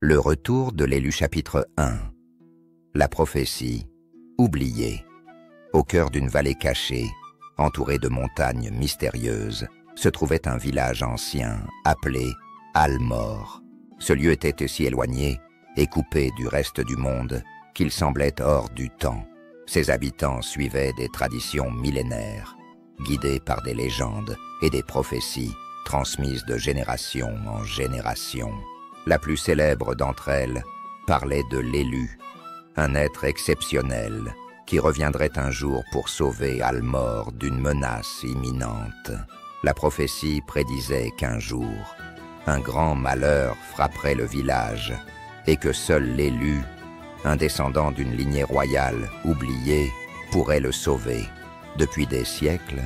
Le retour de l'élu chapitre 1. La prophétie, oubliée. Au cœur d'une vallée cachée, entourée de montagnes mystérieuses, se trouvait un village ancien appelé Almor. Ce lieu était aussi éloigné et coupé du reste du monde qu'il semblait hors du temps. Ses habitants suivaient des traditions millénaires, guidés par des légendes et des prophéties transmises de génération en génération. La plus célèbre d'entre elles parlait de l'élu, un être exceptionnel qui reviendrait un jour pour sauver Almor d'une menace imminente. La prophétie prédisait qu'un jour, un grand malheur frapperait le village et que seul l'élu, un descendant d'une lignée royale oubliée, pourrait le sauver. Depuis des siècles,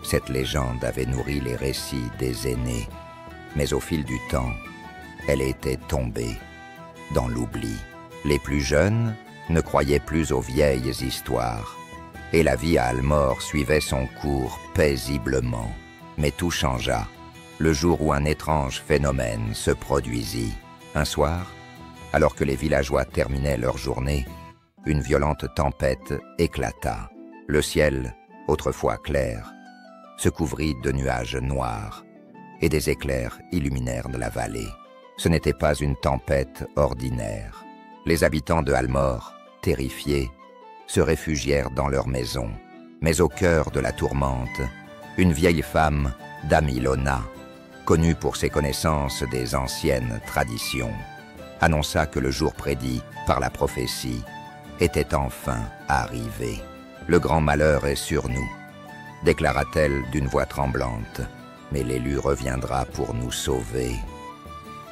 cette légende avait nourri les récits des aînés, mais au fil du temps, elle était tombée dans l'oubli. Les plus jeunes ne croyaient plus aux vieilles histoires, et la vie à Almor suivait son cours paisiblement. Mais tout changea, le jour où un étrange phénomène se produisit. Un soir, alors que les villageois terminaient leur journée, une violente tempête éclata. Le ciel, autrefois clair, se couvrit de nuages noirs, et des éclairs illuminèrent la vallée. Ce n'était pas une tempête ordinaire. Les habitants de Almor, terrifiés, se réfugièrent dans leur maison. Mais au cœur de la tourmente, une vieille femme, Dame Ilona, connue pour ses connaissances des anciennes traditions, annonça que le jour prédit par la prophétie était enfin arrivé. « Le grand malheur est sur nous », déclara-t-elle d'une voix tremblante, « mais l'élu reviendra pour nous sauver. »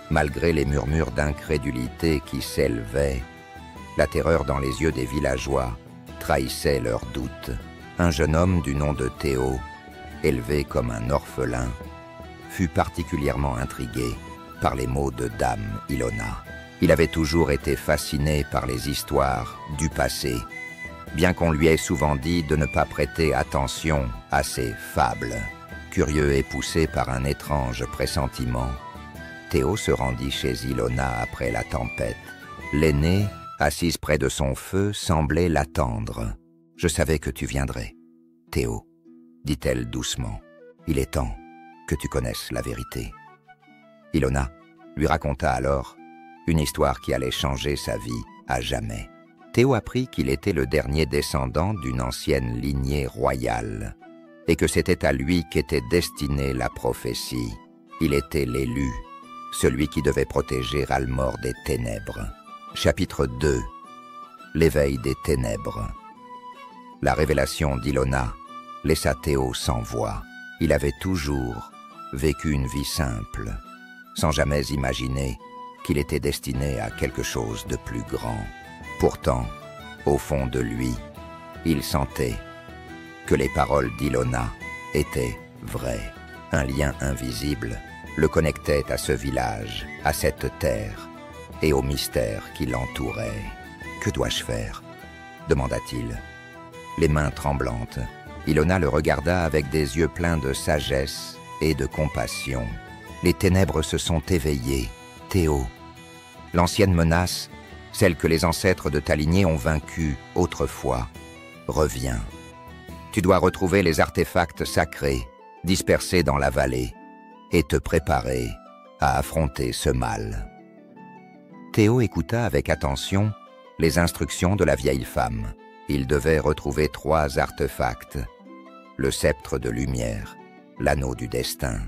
Malgré les murmures d'incrédulité qui s'élevaient, la terreur dans les yeux des villageois trahissait leurs doutes. Un jeune homme du nom de Théo, élevé comme un orphelin, fut particulièrement intrigué par les mots de Dame Ilona. Il avait toujours été fasciné par les histoires du passé, bien qu'on lui ait souvent dit de ne pas prêter attention à ces fables. Curieux et poussé par un étrange pressentiment, Théo se rendit chez Ilona après la tempête. L'aînée, assise près de son feu, semblait l'attendre. « Je savais que tu viendrais, Théo, » dit-elle doucement. « Il est temps que tu connaisses la vérité. » Ilona lui raconta alors une histoire qui allait changer sa vie à jamais. Théo apprit qu'il était le dernier descendant d'une ancienne lignée royale et que c'était à lui qu'était destinée la prophétie. Il était l'élu, celui qui devait protéger Almor des ténèbres. Chapitre 2. L'éveil des ténèbres. La révélation d'Ilona laissa Théo sans voix. Il avait toujours vécu une vie simple, sans jamais imaginer qu'il était destiné à quelque chose de plus grand. Pourtant, au fond de lui, il sentait que les paroles d'Ilona étaient vraies. Un lien invisible le connectait à ce village, à cette terre et au mystère qui l'entourait. « Que dois-je faire ?» demanda-t-il. Les mains tremblantes, Ilona le regarda avec des yeux pleins de sagesse et de compassion. « Les ténèbres se sont éveillées, Théo. L'ancienne menace, celle que les ancêtres de ta lignée ont vaincue autrefois, revient. Tu dois retrouver les artefacts sacrés dispersés dans la vallée et te préparer à affronter ce mal. » Théo écouta avec attention les instructions de la vieille femme. Il devait retrouver 3 artefacts, le sceptre de lumière, l'anneau du destin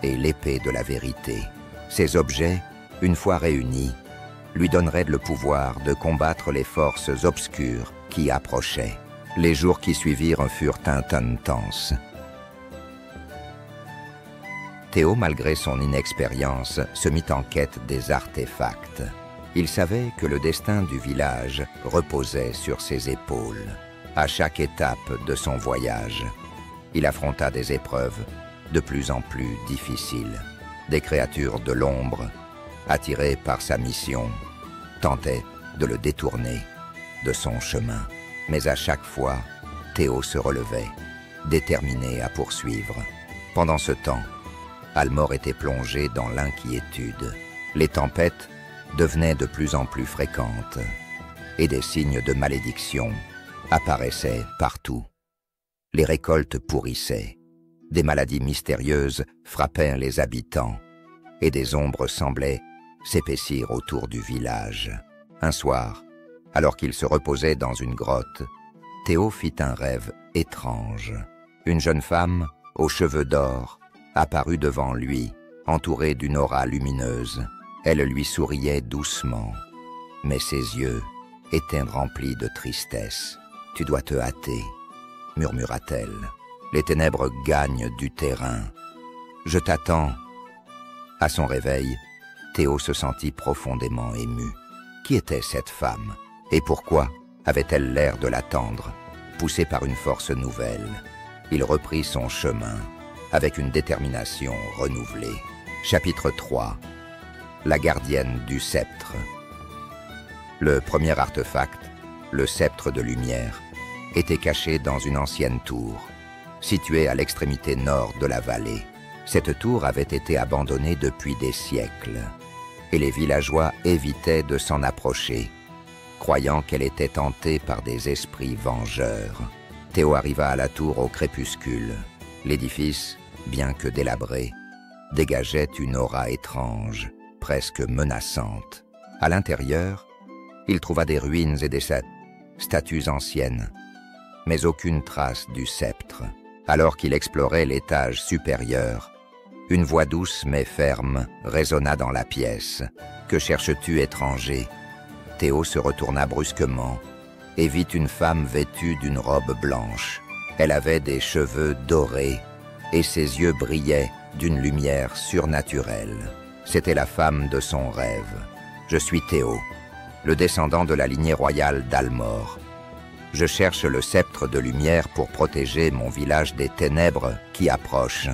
et l'épée de la vérité. Ces objets, une fois réunis, lui donneraient le pouvoir de combattre les forces obscures qui approchaient. Les jours qui suivirent furent intenses. Théo, malgré son inexpérience, se mit en quête des artefacts. Il savait que le destin du village reposait sur ses épaules. À chaque étape de son voyage, il affronta des épreuves de plus en plus difficiles. Des créatures de l'ombre, attirées par sa mission, tentaient de le détourner de son chemin. Mais à chaque fois, Théo se relevait, déterminé à poursuivre. Pendant ce temps, Almor était plongé dans l'inquiétude. Les tempêtes devenaient de plus en plus fréquentes, et des signes de malédiction apparaissaient partout. Les récoltes pourrissaient, des maladies mystérieuses frappèrent les habitants, et des ombres semblaient s'épaissir autour du village. Un soir, alors qu'il se reposait dans une grotte, Théo fit un rêve étrange. Une jeune femme, aux cheveux d'or, apparut devant lui, entourée d'une aura lumineuse. Elle lui souriait doucement, mais ses yeux étaient remplis de tristesse. « Tu dois te hâter », murmura-t-elle. « Les ténèbres gagnent du terrain. Je t'attends. » À son réveil, Théo se sentit profondément ému. Qui était cette femme? Et pourquoi avait-elle l'air de l'attendre? Poussé par une force nouvelle, il reprit son chemin avec une détermination renouvelée. Chapitre 3. La gardienne du sceptre. Le premier artefact, le sceptre de lumière, était caché dans une ancienne tour, située à l'extrémité nord de la vallée. Cette tour avait été abandonnée depuis des siècles, et les villageois évitaient de s'en approcher, croyant qu'elle était hantée par des esprits vengeurs. Théo arriva à la tour au crépuscule. L'édifice, bien que délabré, dégageait une aura étrange, presque menaçante. À l'intérieur, il trouva des ruines et des statues anciennes, mais aucune trace du sceptre. Alors qu'il explorait l'étage supérieur, une voix douce mais ferme résonna dans la pièce. « Que cherches-tu, étranger ?» Théo se retourna brusquement et vit une femme vêtue d'une robe blanche. Elle avait des cheveux dorés et ses yeux brillaient d'une lumière surnaturelle. C'était la femme de son rêve. « Je suis Théo, le descendant de la lignée royale d'Almor. Je cherche le sceptre de lumière pour protéger mon village des ténèbres qui approchent. »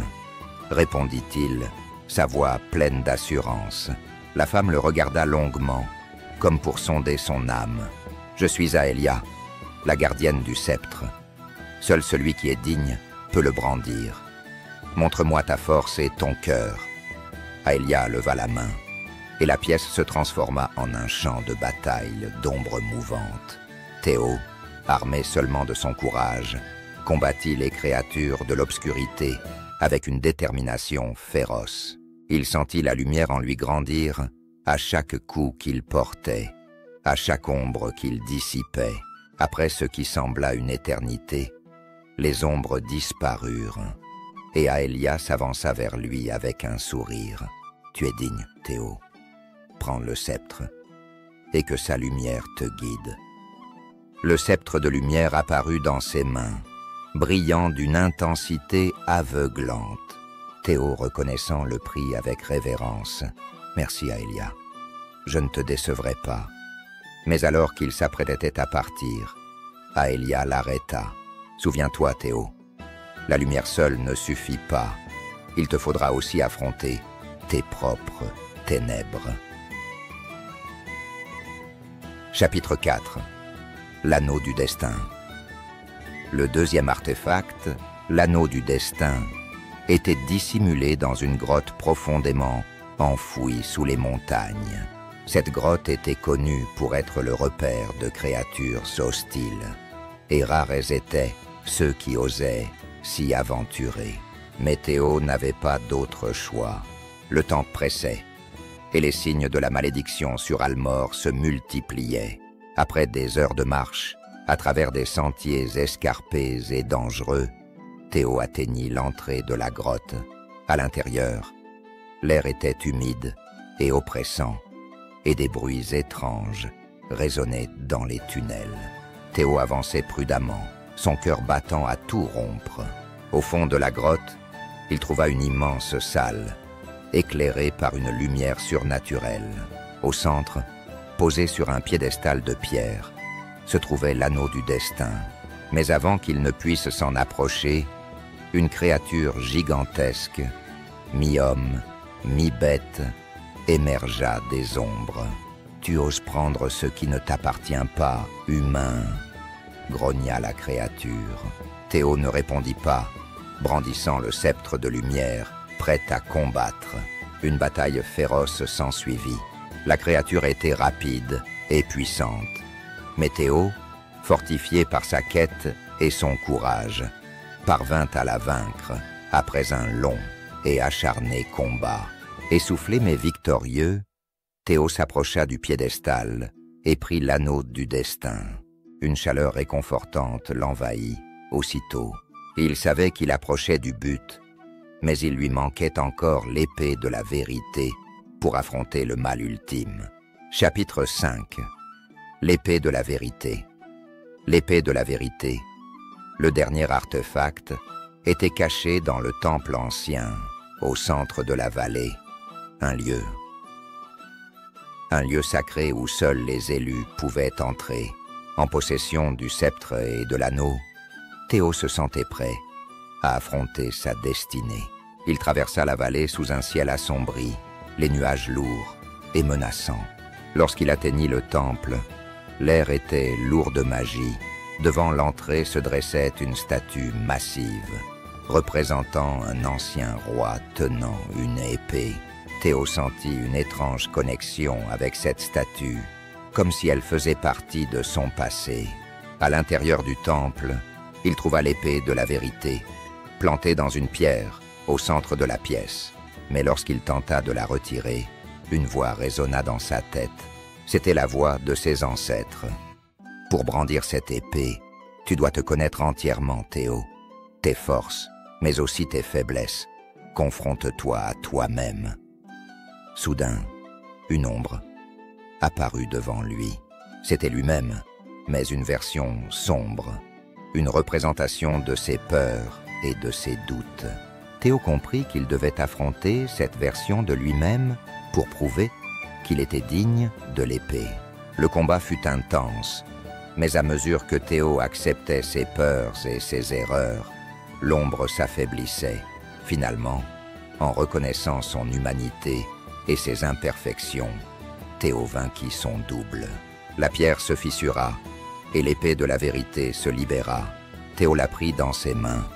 répondit-il, sa voix pleine d'assurance. La femme le regarda longuement, comme pour sonder son âme. « Je suis Aelia, la gardienne du sceptre. Seul celui qui est digne peut le brandir. Montre-moi ta force et ton cœur. » Aelia leva la main, et la pièce se transforma en un champ de bataille d'ombres mouvantes. Théo, armé seulement de son courage, combattit les créatures de l'obscurité avec une détermination féroce. Il sentit la lumière en lui grandir à chaque coup qu'il portait, à chaque ombre qu'il dissipait. Après ce qui sembla une éternité, les ombres disparurent, et Aelia s'avança vers lui avec un sourire. « Tu es digne, Théo. Prends le sceptre, et que sa lumière te guide. » Le sceptre de lumière apparut dans ses mains, brillant d'une intensité aveuglante. Théo, reconnaissant, le prit avec révérence. « Merci, Aelia. Je ne te décevrai pas. » Mais alors qu'il s'apprêtait à partir, Aelia l'arrêta. « Souviens-toi, Théo, la lumière seule ne suffit pas. Il te faudra aussi affronter tes propres ténèbres. » Chapitre 4. L'anneau du destin. Le deuxième artefact, l'anneau du destin, était dissimulé dans une grotte profondément enfouie sous les montagnes. Cette grotte était connue pour être le repère de créatures hostiles, et rares étaient ceux qui osaient s'y aventurer. Mais Théo n'avait pas d'autre choix. Le temps pressait, et les signes de la malédiction sur Almor se multipliaient. Après des heures de marche, à travers des sentiers escarpés et dangereux, Théo atteignit l'entrée de la grotte. À l'intérieur, l'air était humide et oppressant, et des bruits étranges résonnaient dans les tunnels. Théo avançait prudemment, son cœur battant à tout rompre. Au fond de la grotte, il trouva une immense salle, éclairée par une lumière surnaturelle. Au centre, posé sur un piédestal de pierre, se trouvait l'anneau du destin. Mais avant qu'il ne puisse s'en approcher, une créature gigantesque, mi-homme, mi-bête, émergea des ombres. « Tu oses prendre ce qui ne t'appartient pas, humain !» grogna la créature. Théo ne répondit pas, brandissant le sceptre de lumière, prêt à combattre. Une bataille féroce s'ensuivit. La créature était rapide et puissante. Mais Théo, fortifié par sa quête et son courage, parvint à la vaincre après un long et acharné combat. Essoufflé mais victorieux, Théo s'approcha du piédestal et prit l'anneau du destin. Une chaleur réconfortante l'envahit aussitôt. Il savait qu'il approchait du but, mais il lui manquait encore l'épée de la vérité pour affronter le mal ultime. Chapitre 5. L'épée de la vérité. L'épée de la vérité, le dernier artefact, était caché dans le temple ancien, au centre de la vallée, un lieu sacré où seuls les élus pouvaient entrer. En possession du sceptre et de l'anneau, Théo se sentait prêt à affronter sa destinée. Il traversa la vallée sous un ciel assombri, les nuages lourds et menaçants. Lorsqu'il atteignit le temple, l'air était lourd de magie. Devant l'entrée se dressait une statue massive, représentant un ancien roi tenant une épée. Théo sentit une étrange connexion avec cette statue, comme si elle faisait partie de son passé. À l'intérieur du temple, il trouva l'épée de la vérité, plantée dans une pierre, au centre de la pièce. Mais lorsqu'il tenta de la retirer, une voix résonna dans sa tête. C'était la voix de ses ancêtres. Pour brandir cette épée, tu dois te connaître entièrement, Théo. Tes forces, mais aussi tes faiblesses. Confronte-toi à toi-même. Soudain, une ombre apparut devant lui. C'était lui-même, mais une version sombre, une représentation de ses peurs et de ses doutes. Théo comprit qu'il devait affronter cette version de lui-même pour prouver qu'il était digne de l'épée. Le combat fut intense, mais à mesure que Théo acceptait ses peurs et ses erreurs, l'ombre s'affaiblissait. Finalement, en reconnaissant son humanité et ses imperfections, Théo vainquit son double. La pierre se fissura et l'épée de la vérité se libéra. Théo la prit dans ses mains,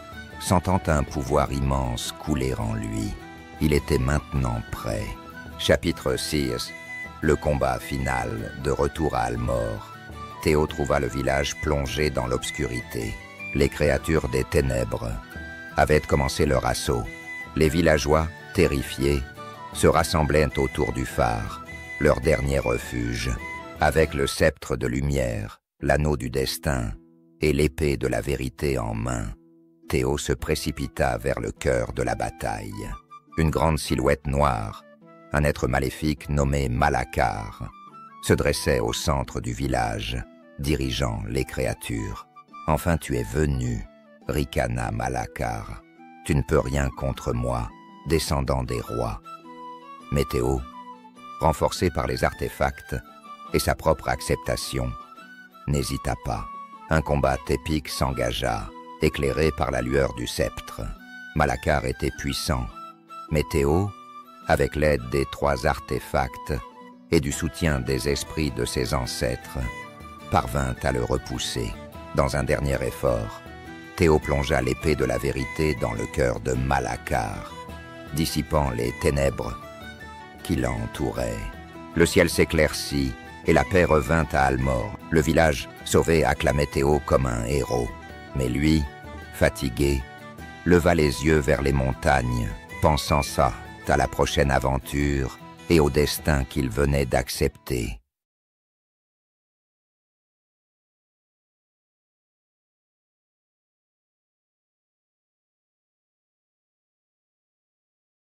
sentant un pouvoir immense couler en lui. Il était maintenant prêt. Chapitre 6. Le combat final, de retour à Almor. Théo trouva le village plongé dans l'obscurité. Les créatures des ténèbres avaient commencé leur assaut. Les villageois, terrifiés, se rassemblaient autour du phare, leur dernier refuge. Avec le sceptre de lumière, l'anneau du destin et l'épée de la vérité en main, Théo se précipita vers le cœur de la bataille. Une grande silhouette noire, un être maléfique nommé Malacar, se dressait au centre du village, dirigeant les créatures. « Enfin tu es venu, ricana Malacar. Tu ne peux rien contre moi, descendant des rois. » Mais Théo, renforcé par les artefacts et sa propre acceptation, n'hésita pas. Un combat épique s'engagea, éclairé par la lueur du sceptre. Malacar était puissant, mais Théo, avec l'aide des 3 artefacts et du soutien des esprits de ses ancêtres, parvint à le repousser. Dans un dernier effort, Théo plongea l'épée de la vérité dans le cœur de Malacar, dissipant les ténèbres qui l'entouraient. Le ciel s'éclaircit et la paix revint à Almor. Le village sauvé acclamait Théo comme un héros. Mais lui, fatigué, leva les yeux vers les montagnes, pensant à la prochaine aventure et au destin qu'il venait d'accepter.